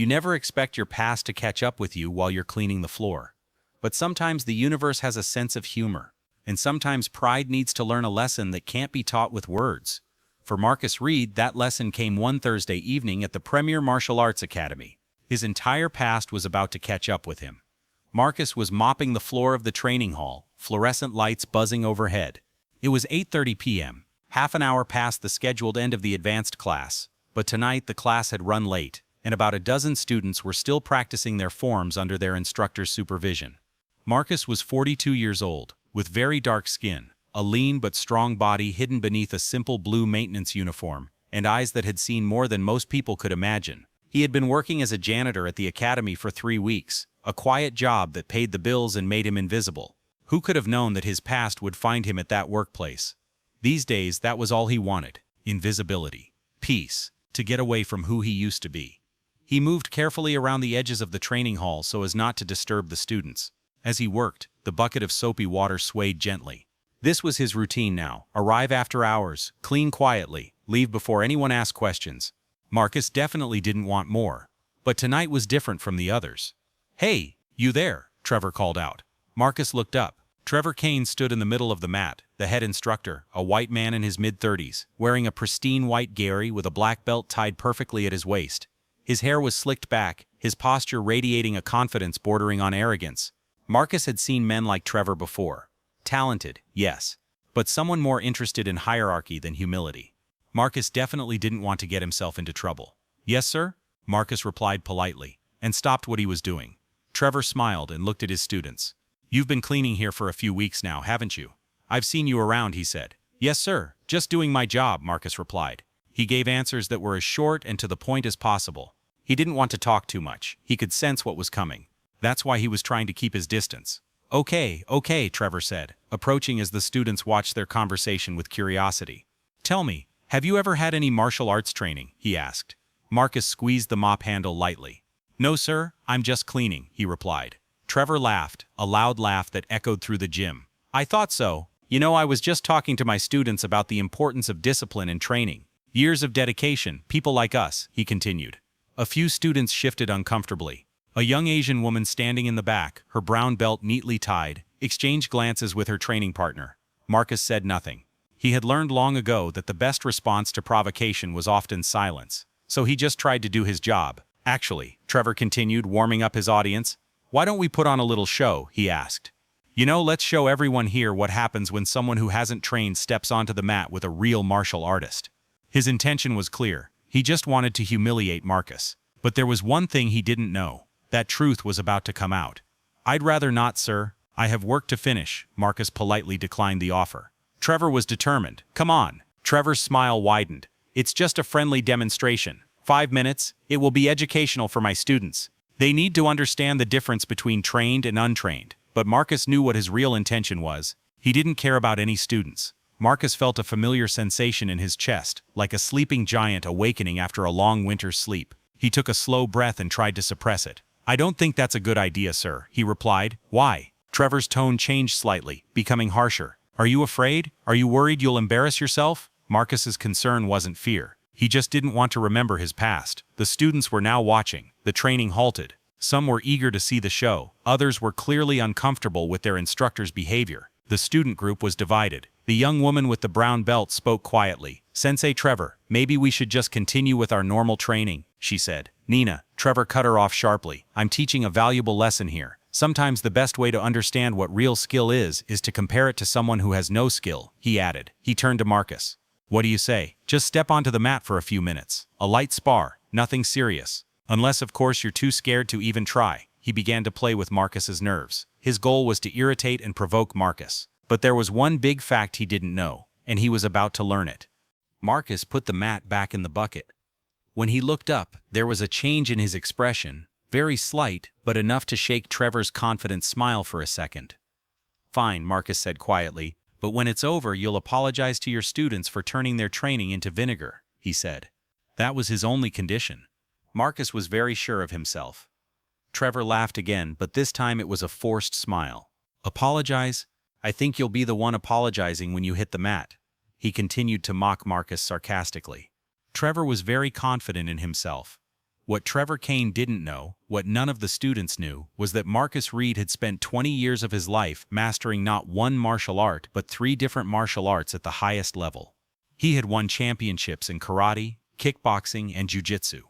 You never expect your past to catch up with you while you're cleaning the floor. But sometimes the universe has a sense of humor, and sometimes pride needs to learn a lesson that can't be taught with words. For Marcus Reed, that lesson came one Thursday evening at the Premier Martial Arts Academy. His entire past was about to catch up with him. Marcus was mopping the floor of the training hall, fluorescent lights buzzing overhead. It was 8:30 p.m., half an hour past the scheduled end of the advanced class, but tonight the class had run late, and about a dozen students were still practicing their forms under their instructor's supervision. Marcus was 42 years old, with very dark skin, a lean but strong body hidden beneath a simple blue maintenance uniform, and eyes that had seen more than most people could imagine. He had been working as a janitor at the academy for 3 weeks, a quiet job that paid the bills and made him invisible. Who could have known that his past would find him at that workplace? These days, that was all he wanted: invisibility, peace, to get away from who he used to be. He moved carefully around the edges of the training hall so as not to disturb the students. As he worked, the bucket of soapy water swayed gently. This was his routine now: arrive after hours, clean quietly, leave before anyone asked questions. Marcus definitely didn't want more, but tonight was different from the others. "Hey, you there," Trevor called out. Marcus looked up. Trevor Kane stood in the middle of the mat, the head instructor, a white man in his mid-30s, wearing a pristine white gary with a black belt tied perfectly at his waist. His hair was slicked back, his posture radiating a confidence bordering on arrogance. Marcus had seen men like Trevor before. Talented, yes, but someone more interested in hierarchy than humility. Marcus definitely didn't want to get himself into trouble. "Yes, sir?" Marcus replied politely, and stopped what he was doing. Trevor smiled and looked at his students. "You've been cleaning here for a few weeks now, haven't you?" "I've seen you around," he said. "Yes, sir, just doing my job," Marcus replied. He gave answers that were as short and to the point as possible. He didn't want to talk too much. He could sense what was coming. That's why he was trying to keep his distance. Okay, Trevor said, approaching as the students watched their conversation with curiosity. "Tell me, have you ever had any martial arts training?" he asked. Marcus squeezed the mop handle lightly. "No, sir, I'm just cleaning," he replied. Trevor laughed, a loud laugh that echoed through the gym. "I thought so. You know, I was just talking to my students about the importance of discipline and training. Years of dedication, people like us," he continued. A few students shifted uncomfortably. A young Asian woman standing in the back, her brown belt neatly tied, exchanged glances with her training partner. Marcus said nothing. He had learned long ago that the best response to provocation was often silence, so he just tried to do his job. "Actually," Trevor continued, warming up his audience, "why don't we put on a little show?" he asked. "You know, let's show everyone here what happens when someone who hasn't trained steps onto the mat with a real martial artist." His intention was clear. He just wanted to humiliate Marcus. But there was one thing he didn't know. That truth was about to come out. "I'd rather not, sir. I have work to finish," Marcus politely declined the offer. Trevor was determined. "Come on." Trevor's smile widened. "It's just a friendly demonstration. 5 minutes. It will be educational for my students. They need to understand the difference between trained and untrained." But Marcus knew what his real intention was. He didn't care about any students. Marcus felt a familiar sensation in his chest, like a sleeping giant awakening after a long winter's sleep. He took a slow breath and tried to suppress it. "I don't think that's a good idea, sir," he replied. "Why?" Trevor's tone changed slightly, becoming harsher. "Are you afraid? Are you worried you'll embarrass yourself?" Marcus's concern wasn't fear. He just didn't want to remember his past. The students were now watching. The training halted. Some were eager to see the show. Others were clearly uncomfortable with their instructor's behavior. The student group was divided. The young woman with the brown belt spoke quietly. "Sensei Trevor, maybe we should just continue with our normal training," she said. "Nina," Trevor cut her off sharply. "I'm teaching a valuable lesson here. Sometimes the best way to understand what real skill is to compare it to someone who has no skill," he added. He turned to Marcus. "What do you say? Just step onto the mat for a few minutes. A light spar, nothing serious. Unless, of course, you're too scared to even try." He began to play with Marcus's nerves. His goal was to irritate and provoke Marcus. But there was one big fact he didn't know, and he was about to learn it. Marcus put the mat back in the bucket. When he looked up, there was a change in his expression, very slight, but enough to shake Trevor's confident smile for a second. "Fine," Marcus said quietly, "but when it's over, you'll apologize to your students for turning their training into vinegar," he said. That was his only condition. Marcus was very sure of himself. Trevor laughed again, but this time it was a forced smile. "Apologize? I think you'll be the one apologizing when you hit the mat." He continued to mock Marcus sarcastically. Trevor was very confident in himself. What Trevor Kane didn't know, what none of the students knew, was that Marcus Reed had spent 20 years of his life mastering not one martial art but 3 different martial arts at the highest level. He had won championships in karate, kickboxing, and jiu-jitsu.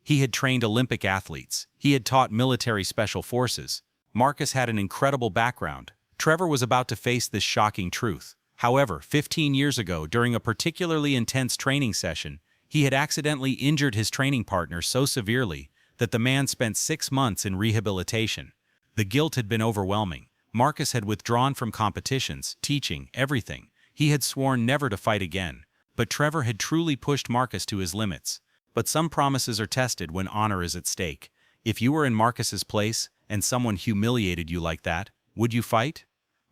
He had trained Olympic athletes. He had taught military special forces. Marcus had an incredible background. Trevor was about to face this shocking truth. However, 15 years ago, during a particularly intense training session, he had accidentally injured his training partner so severely that the man spent 6 months in rehabilitation. The guilt had been overwhelming. Marcus had withdrawn from competitions, teaching, everything. He had sworn never to fight again. But Trevor had truly pushed Marcus to his limits. But some promises are tested when honor is at stake. If you were in Marcus's place and someone humiliated you like that, would you fight?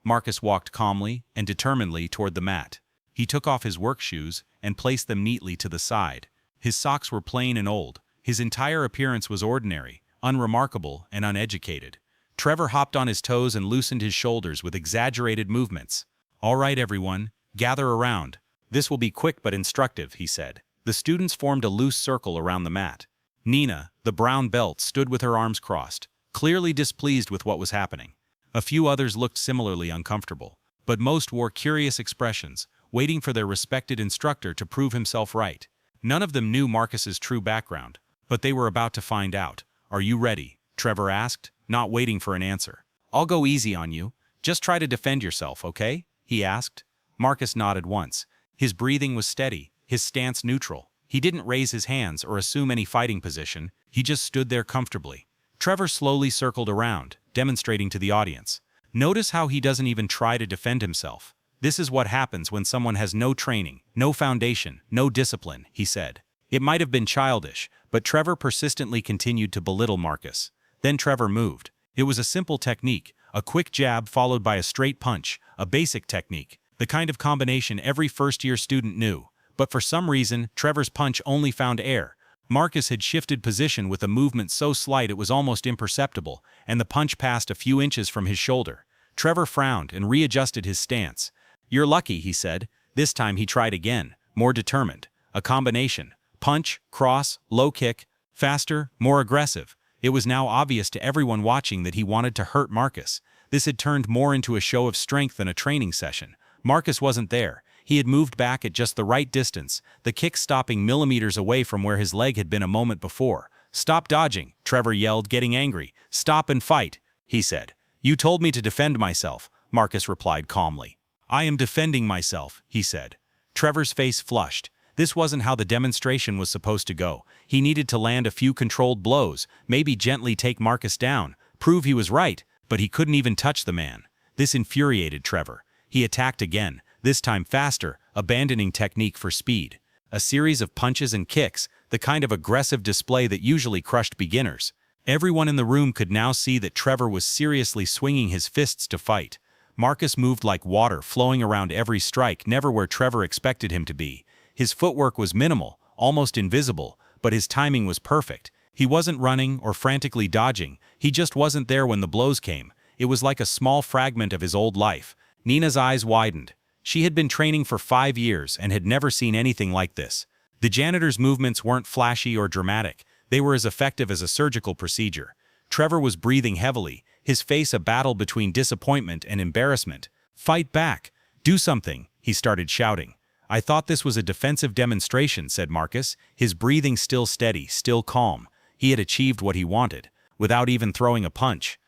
Marcus walked calmly and determinedly toward the mat. He took off his work shoes and placed them neatly to the side. His socks were plain and old. His entire appearance was ordinary, unremarkable, and uneducated. Trevor hopped on his toes and loosened his shoulders with exaggerated movements. "All right, everyone, gather around. This will be quick but instructive," he said. The students formed a loose circle around the mat. Nina, the brown belt, stood with her arms crossed, clearly displeased with what was happening. A few others looked similarly uncomfortable, but most wore curious expressions, waiting for their respected instructor to prove himself right. None of them knew Marcus's true background, but they were about to find out. "Are you ready?" Trevor asked, not waiting for an answer. "I'll go easy on you. Just try to defend yourself, okay?" he asked. Marcus nodded once. His breathing was steady, his stance neutral. He didn't raise his hands or assume any fighting position. He just stood there comfortably. Trevor slowly circled around, demonstrating to the audience. "Notice how he doesn't even try to defend himself. This is what happens when someone has no training, no foundation, no discipline," he said. It might have been childish, but Trevor persistently continued to belittle Marcus. Then Trevor moved. It was a simple technique, a quick jab followed by a straight punch, a basic technique, the kind of combination every first-year student knew. But for some reason, Trevor's punch only found air. Marcus had shifted position with a movement so slight it was almost imperceptible, and the punch passed a few inches from his shoulder. Trevor frowned and readjusted his stance. "You're lucky," he said. This time he tried again, more determined. A combination. Punch, cross, low kick, faster, more aggressive. It was now obvious to everyone watching that he wanted to hurt Marcus. This had turned more into a show of strength than a training session. Marcus wasn't there. He had moved back at just the right distance, the kick stopping millimeters away from where his leg had been a moment before. "Stop dodging," Trevor yelled, getting angry. "Stop and fight," he said. "You told me to defend myself," Marcus replied calmly. "I am defending myself," he said. Trevor's face flushed. This wasn't how the demonstration was supposed to go. He needed to land a few controlled blows, maybe gently take Marcus down, prove he was right, but he couldn't even touch the man. This infuriated Trevor. He attacked again, this time faster, abandoning technique for speed. A series of punches and kicks, the kind of aggressive display that usually crushed beginners. Everyone in the room could now see that Trevor was seriously swinging his fists to fight. Marcus moved like water, flowing around every strike, never where Trevor expected him to be. His footwork was minimal, almost invisible, but his timing was perfect. He wasn't running or frantically dodging. He just wasn't there when the blows came. It was like a small fragment of his old life. Nina's eyes widened. She had been training for 5 years and had never seen anything like this. The janitor's movements weren't flashy or dramatic. They were as effective as a surgical procedure. Trevor was breathing heavily, his face a battle between disappointment and embarrassment. "Fight back! Do something!" he started shouting. "I thought this was a defensive demonstration," said Marcus, his breathing still steady, still calm. He had achieved what he wanted, without even throwing a punch.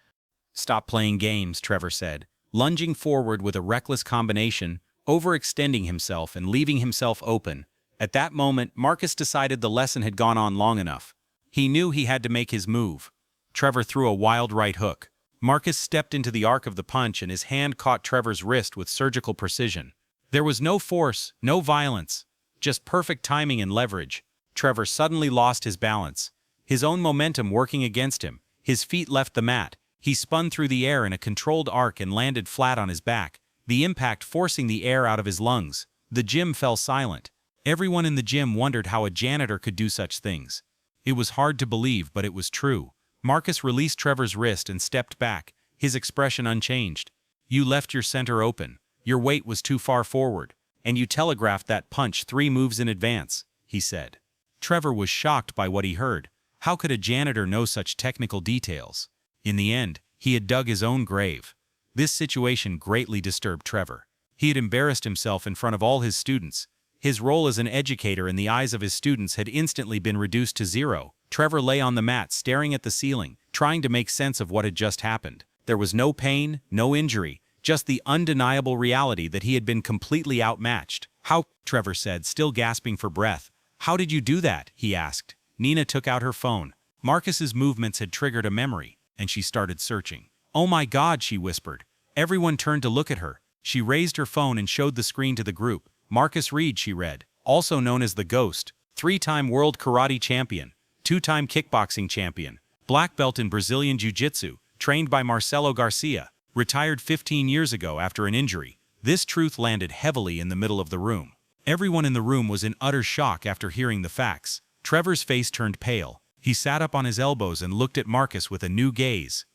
"Stop playing games," Trevor said, lunging forward with a reckless combination, overextending himself and leaving himself open. At that moment, Marcus decided the lesson had gone on long enough. He knew he had to make his move. Trevor threw a wild right hook. Marcus stepped into the arc of the punch and his hand caught Trevor's wrist with surgical precision. There was no force, no violence, just perfect timing and leverage. Trevor suddenly lost his balance, his own momentum working against him. His feet left the mat. He spun through the air in a controlled arc and landed flat on his back, the impact forcing the air out of his lungs. The gym fell silent. Everyone in the gym wondered how a janitor could do such things. It was hard to believe, but it was true. Marcus released Trevor's wrist and stepped back, his expression unchanged. "You left your center open. Your weight was too far forward, and you telegraphed that punch 3 moves in advance," he said. Trevor was shocked by what he heard. How could a janitor know such technical details? In the end, he had dug his own grave. This situation greatly disturbed Trevor. He had embarrassed himself in front of all his students. His role as an educator in the eyes of his students had instantly been reduced to zero. Trevor lay on the mat staring at the ceiling, trying to make sense of what had just happened. There was no pain, no injury, just the undeniable reality that he had been completely outmatched. "How?" Trevor said, still gasping for breath. "How did you do that?" he asked. Nina took out her phone. Marcus's movements had triggered a memory, and she started searching. "Oh my God," she whispered. Everyone turned to look at her. She raised her phone and showed the screen to the group. Marcus Reed, she read, also known as the Ghost, 3-time world karate champion, 2-time kickboxing champion, black belt in Brazilian jiu-jitsu, trained by Marcelo Garcia, retired 15 years ago after an injury. This truth landed heavily in the middle of the room. Everyone in the room was in utter shock after hearing the facts. Trevor's face turned pale. He sat up on his elbows and looked at Marcus with a new gaze.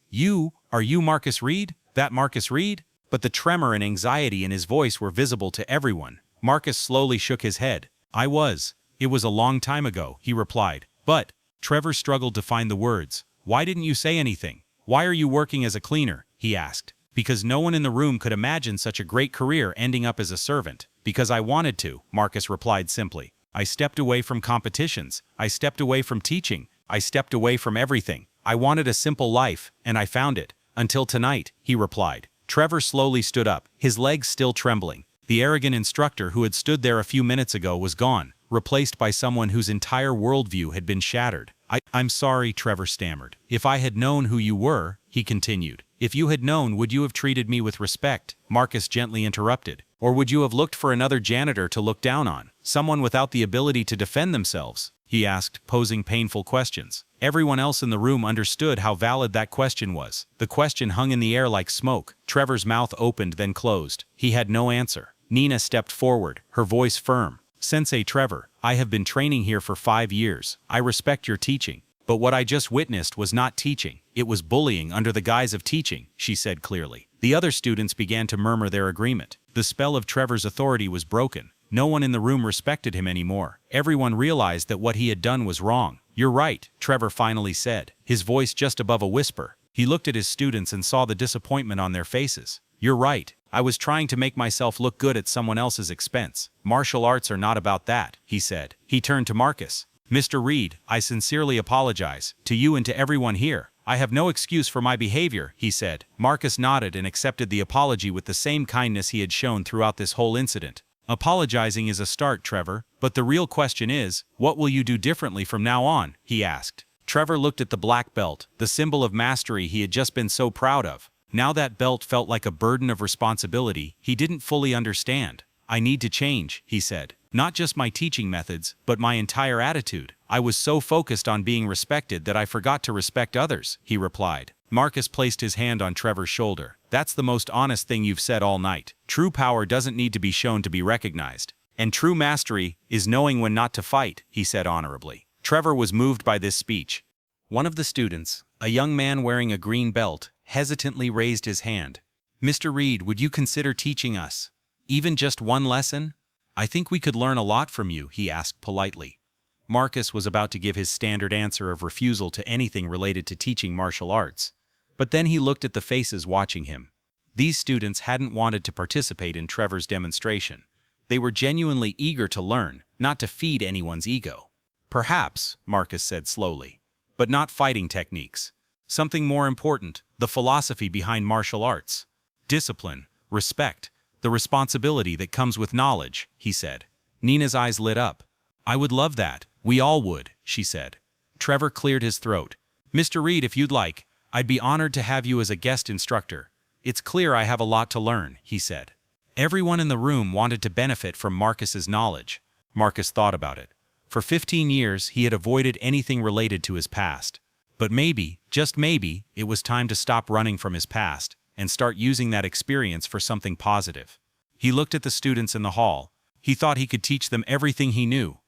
Are you Marcus Reed? That Marcus Reed?" But the tremor and anxiety in his voice were visible to everyone. Marcus slowly shook his head. "I was. It was a long time ago," he replied. "But," Trevor struggled to find the words. "Why didn't you say anything? Why are you working as a cleaner?" he asked. "Because no one in the room could imagine such a great career ending up as a servant. Because I wanted to," Marcus replied simply. "I stepped away from competitions. I stepped away from teaching. I stepped away from everything. I wanted a simple life, and I found it. Until tonight," he replied. Trevor slowly stood up, his legs still trembling. The arrogant instructor who had stood there a few minutes ago was gone, replaced by someone whose entire worldview had been shattered. I'm sorry," Trevor stammered. "If I had known who you were," he continued. "If you had known, would you have treated me with respect?" Marcus gently interrupted. "Or would you have looked for another janitor to look down on? Someone without the ability to defend themselves?" he asked, posing painful questions. Everyone else in the room understood how valid that question was. The question hung in the air like smoke. Trevor's mouth opened then closed. He had no answer. Nina stepped forward, her voice firm. "Sensei Trevor, I have been training here for 5 years. I respect your teaching. But what I just witnessed was not teaching. It was bullying under the guise of teaching," she said clearly. The other students began to murmur their agreement. The spell of Trevor's authority was broken. No one in the room respected him anymore. Everyone realized that what he had done was wrong. "You're right," Trevor finally said, his voice just above a whisper. He looked at his students and saw the disappointment on their faces. "You're right. I was trying to make myself look good at someone else's expense. Martial arts are not about that," he said. He turned to Marcus. "Mr. Reed, I sincerely apologize, to you and to everyone here. I have no excuse for my behavior," he said. Marcus nodded and accepted the apology with the same kindness he had shown throughout this whole incident. "Apologizing is a start, Trevor, but the real question is, what will you do differently from now on?" he asked. Trevor looked at the black belt, the symbol of mastery he had just been so proud of. Now that belt felt like a burden of responsibility he didn't fully understand. "I need to change," he said. "Not just my teaching methods, but my entire attitude. I was so focused on being respected that I forgot to respect others," he replied. Marcus placed his hand on Trevor's shoulder. "That's the most honest thing you've said all night. True power doesn't need to be shown to be recognized. And true mastery is knowing when not to fight," he said honorably. Trevor was moved by this speech. One of the students, a young man wearing a green belt, hesitantly raised his hand. "Mr. Reed, would you consider teaching us? Even just one lesson? I think we could learn a lot from you," he asked politely. Marcus was about to give his standard answer of refusal to anything related to teaching martial arts. But then he looked at the faces watching him. These students hadn't wanted to participate in Trevor's demonstration. They were genuinely eager to learn, not to feed anyone's ego. "Perhaps," Marcus said slowly, "but not fighting techniques. Something more important, the philosophy behind martial arts. Discipline, respect, the responsibility that comes with knowledge," he said. Nina's eyes lit up. "I would love that. We all would," she said. Trevor cleared his throat. "Mr. Reed, if you'd like, I'd be honored to have you as a guest instructor. It's clear I have a lot to learn," he said. Everyone in the room wanted to benefit from Marcus's knowledge. Marcus thought about it. For 15 years, he had avoided anything related to his past. But maybe, just maybe, it was time to stop running from his past and start using that experience for something positive. He looked at the students in the hall. He thought he could teach them everything he knew.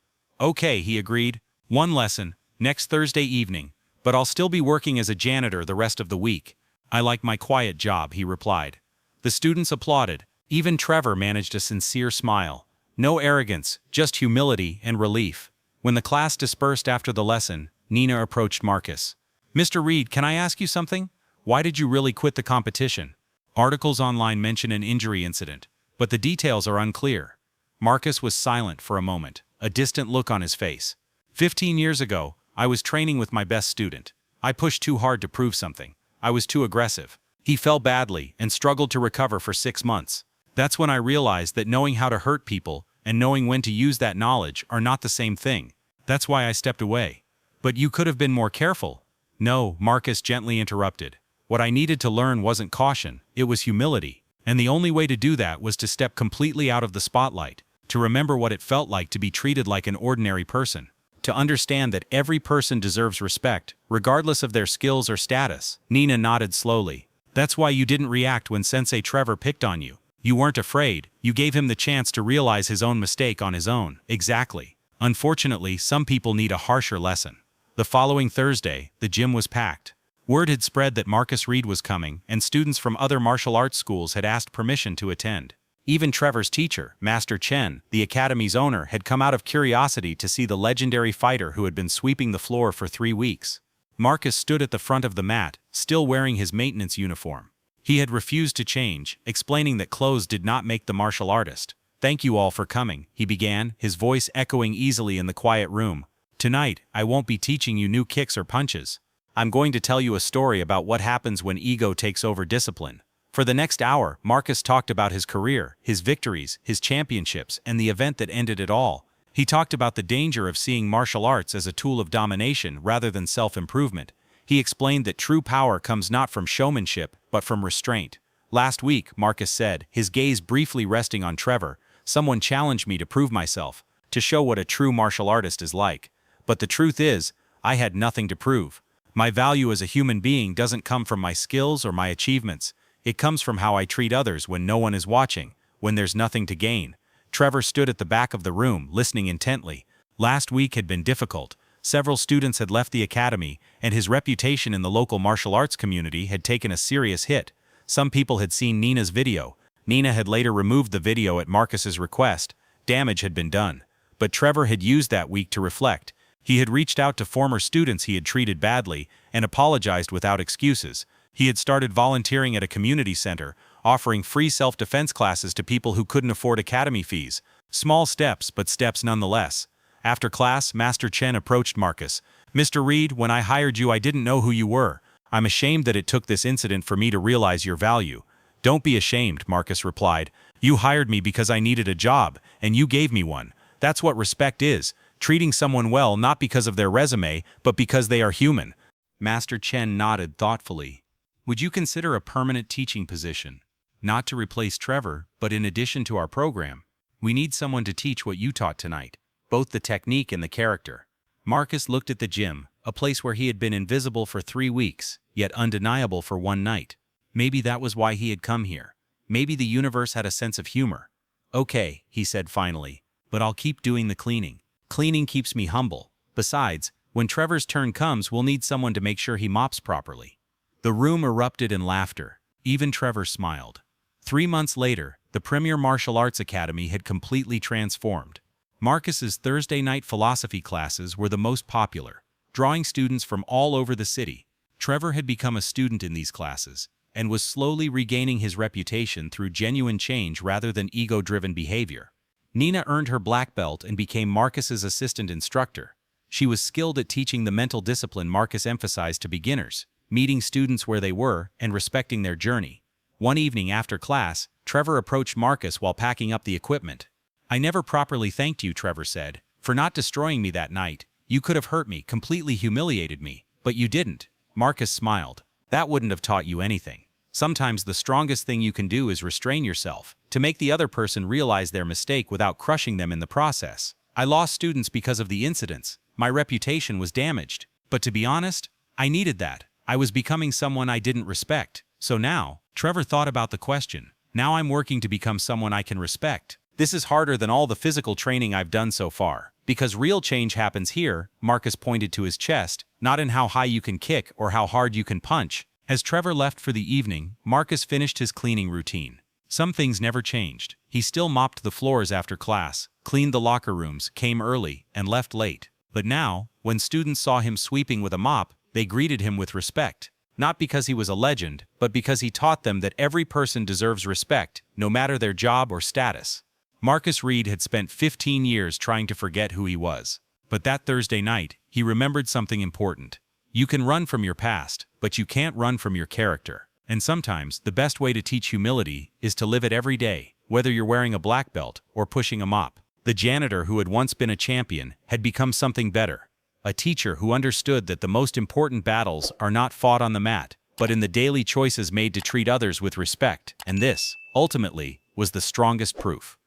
"Okay," he agreed. "One lesson, next Thursday evening, but I'll still be working as a janitor the rest of the week. I like my quiet job," he replied. The students applauded. Even Trevor managed a sincere smile. No arrogance, just humility and relief. When the class dispersed after the lesson, Nina approached Marcus. "Mr. Reed, can I ask you something? Why did you really quit the competition?" Articles online mention an injury incident, but the details are unclear. Marcus was silent for a moment, a distant look on his face. 15 years ago, I was training with my best student. I pushed too hard to prove something. I was too aggressive. He fell badly and struggled to recover for 6 months. That's when I realized that knowing how to hurt people and knowing when to use that knowledge are not the same thing. That's why I stepped away. But you could have been more careful. No, Marcus gently interrupted. What I needed to learn wasn't caution, it was humility. And the only way to do that was to step completely out of the spotlight, to remember what it felt like to be treated like an ordinary person, to understand that every person deserves respect, regardless of their skills or status. Nina nodded slowly. That's why you didn't react when Sensei Trevor picked on you. You weren't afraid, you gave him the chance to realize his own mistake on his own. Exactly. Unfortunately, some people need a harsher lesson. The following Thursday, the gym was packed. Word had spread that Marcus Reed was coming, and students from other martial arts schools had asked permission to attend. Even Trevor's teacher, Master Chen, the academy's owner, had come out of curiosity to see the legendary fighter who had been sweeping the floor for 3 weeks. Marcus stood at the front of the mat, still wearing his maintenance uniform. He had refused to change, explaining that clothes did not make the martial artist. "Thank you all for coming," he began, his voice echoing easily in the quiet room. "Tonight, I won't be teaching you new kicks or punches. I'm going to tell you a story about what happens when ego takes over discipline." For the next hour, Marcus talked about his career, his victories, his championships, and the event that ended it all. He talked about the danger of seeing martial arts as a tool of domination rather than self-improvement. He explained that true power comes not from showmanship, but from restraint. "Last week," Marcus said, his gaze briefly resting on Trevor, "someone challenged me to prove myself, to show what a true martial artist is like. But the truth is, I had nothing to prove. My value as a human being doesn't come from my skills or my achievements. It comes from how I treat others when no one is watching, when there's nothing to gain." Trevor stood at the back of the room, listening intently. Last week had been difficult. Several students had left the academy, and his reputation in the local martial arts community had taken a serious hit. Some people had seen Nina's video. Nina had later removed the video at Marcus's request. Damage had been done. But Trevor had used that week to reflect. He had reached out to former students he had treated badly and apologized without excuses. He had started volunteering at a community center, offering free self-defense classes to people who couldn't afford academy fees. Small steps, but steps nonetheless. After class, Master Chen approached Marcus. "Mr. Reed, when I hired you, I didn't know who you were. I'm ashamed that it took this incident for me to realize your value." "Don't be ashamed," Marcus replied. "You hired me because I needed a job, and you gave me one. That's what respect is, treating someone well not because of their resume, but because they are human." Master Chen nodded thoughtfully. "Would you consider a permanent teaching position? Not to replace Trevor, but in addition to our program. We need someone to teach what you taught tonight, both the technique and the character." Marcus looked at the gym, a place where he had been invisible for 3 weeks, yet undeniable for 1 night. Maybe that was why he had come here. Maybe the universe had a sense of humor. "Okay," he said finally, "but I'll keep doing the cleaning. Cleaning keeps me humble. Besides, when Trevor's turn comes, we'll need someone to make sure he mops properly." The room erupted in laughter. Even Trevor smiled. 3 months later, the Premier Martial Arts Academy had completely transformed. Marcus's Thursday night philosophy classes were the most popular, drawing students from all over the city. Trevor had become a student in these classes, and was slowly regaining his reputation through genuine change rather than ego-driven behavior. Nina earned her black belt and became Marcus's assistant instructor. She was skilled at teaching the mental discipline Marcus emphasized to beginners, meeting students where they were and respecting their journey. One evening after class, Trevor approached Marcus while packing up the equipment. "I never properly thanked you," Trevor said, "for not destroying me that night. You could have hurt me, completely humiliated me, but you didn't." Marcus smiled. "That wouldn't have taught you anything. Sometimes the strongest thing you can do is restrain yourself, to make the other person realize their mistake without crushing them in the process. I lost students because of the incidents. My reputation was damaged. But to be honest, I needed that. I was becoming someone I didn't respect. So now," Trevor thought about the question, "now I'm working to become someone I can respect. This is harder than all the physical training I've done so far. Because real change happens here," Marcus pointed to his chest, "not in how high you can kick or how hard you can punch." As Trevor left for the evening, Marcus finished his cleaning routine. Some things never changed. He still mopped the floors after class, cleaned the locker rooms, came early, and left late. But now, when students saw him sweeping with a mop, they greeted him with respect. Not because he was a legend, but because he taught them that every person deserves respect, no matter their job or status. Marcus Reed had spent 15 years trying to forget who he was. But that Thursday night, he remembered something important. You can run from your past, but you can't run from your character. And sometimes, the best way to teach humility is to live it every day, whether you're wearing a black belt or pushing a mop. The janitor who had once been a champion had become something better. A teacher who understood that the most important battles are not fought on the mat, but in the daily choices made to treat others with respect. And this, ultimately, was the strongest proof.